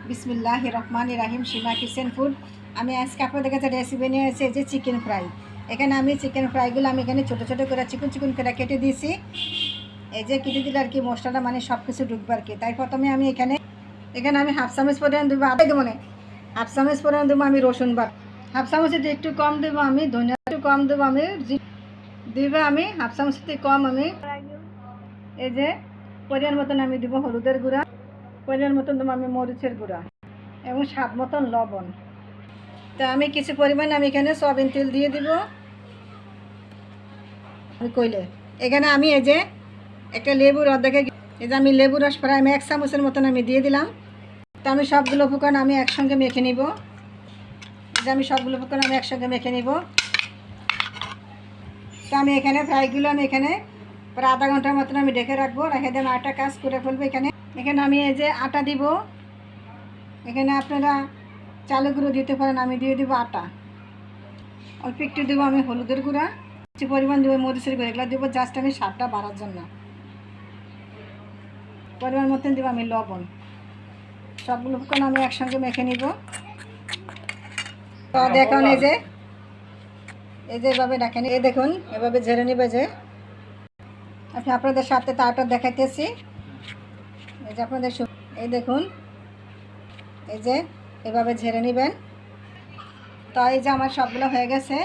বিসমিল্লাহির রহমানির রহিম। সীমা kitchen food. আমি আজকে আপনাদের কাছে রেসিপি নিয়ে এসেছি যে চিকেন ফ্রাই। এখানে আমি চিকেন ফ্রাইগুলো আমি এখানে ছোটো ছোটো করে চিকন করে কেটে দিয়েছি। এই যে কেটে দিলে আর কি মশলাটা মানে সব কিছু ঢুকবে আর কি। তাই প্রথমে আমি এখানে আমি হাফ চামচ পরিমাণ দেবো আদা দেবো না, হাফ চামচ পরিমাণ দেবো আমি রসুন বাট, হাফ চামচের একটু কম দেবো আমি ধনিয়া, একটু কম দেবো আমি দিবে আমি হাফ চামচের কম আমি এই যে পরিমাণ মতন আমি দিব হলুদের গুঁড়া, পরিমাণ মতন দেবো আমি মরিচের গুঁড়া এবং স্বাদ মতন লবণ। তা আমি কিছু পরিমাণ আমি এখানে সয়াবিন তেল দিয়ে দিব। কইলে এখানে আমি এই যে একটা লেবুর অর্ধেকে এই যে আমি লেবুর রস প্রায় আমি 1 চামচের মতন আমি দিয়ে দিলাম। তা আমি সবগুলো উপকরণ আমি একসঙ্গে মেখে নিব। এই যে আমি সবগুলো উপকরণ আমি একসঙ্গে মেখে নিব। তা আমি এখানে ফ্রাইগুলো আমি এখানে প্রায় আধা ঘন্টার মতন আমি ঢেকে রাখবো, রেখে দিয়ে আটা কাজ করে ফেলবো। এখানে আমি এই যে আটা দিব। এখানে আপনারা চালের গুঁড়ো দিতে পারেন, আমি দিয়ে দেবো আটা। অল্প একটু দেবো আমি হলুদের গুঁড়া, কিছু পরিমাণ দেবো মরিচের গুঁড়া, এগুলো দেবো জাস্ট আমি স্বাদটা বাড়ার জন্য। পরিমাণ মতন দেবো আমি লবণ। সবগুলো উপকরণ আমি একসঙ্গে মেখে নিব। তো দেখুন এই যে এভাবে দেখেন, এই দেখুন এভাবে ঝেড়ে নেবে। যে আমি আপনাদের সাথে তাটা দেখাইতেছি। এই যে আপনাদের এই দেখুন এই যে এভাবে ঝেড়ে নেবেন। তো এই যে আমার সবগুলো হয়ে গেছে।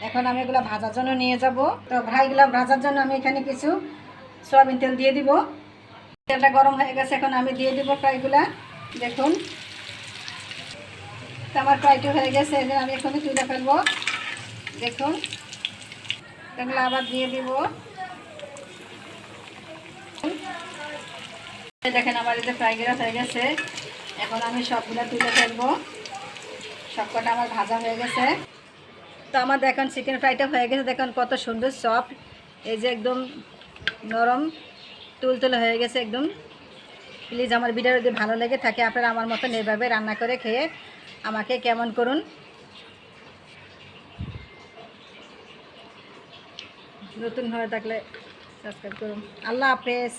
এখন আমি এগুলো ভাজার জন্য নিয়ে যাব। তো ফ্রাইগুলো ভাজার জন্য আমি এখানে কিছু সয়াবিন তেল দিয়ে দিব। তেলটা গরম হয়ে গেছে, এখন আমি দিয়ে দিব ফ্রাইগুলা। দেখুন তো আমার ফ্রাইটা হয়ে গেছে, এই যে আমি এখানে তুলে ফেলবো। দেখুন এগুলো আবার দিয়ে দিব। দেখেন আমার এই যে ফ্রাইগুলো হয়ে গেছে, এখন আমি সবগুলো তুলে ফেলবো। সবকটা আমার ভাজা হয়ে গেছে। তো আমার দেখুন চিকেন ফ্রাইটা হয়ে গেছে। দেখুন কত সুন্দর সফট, এই যে একদম নরম তুলতুলে হয়ে গেছে একদম। প্লিজ আমার ভিডিও যদি ভালো লেগে থাকে আপনারা আমার মতন এইভাবে রান্না করে খেয়ে আমাকে কেমন করুন। নতুন হয়ে থাকলে সাবস্ক্রাইব করুন। আল্লাহ হাফেজ।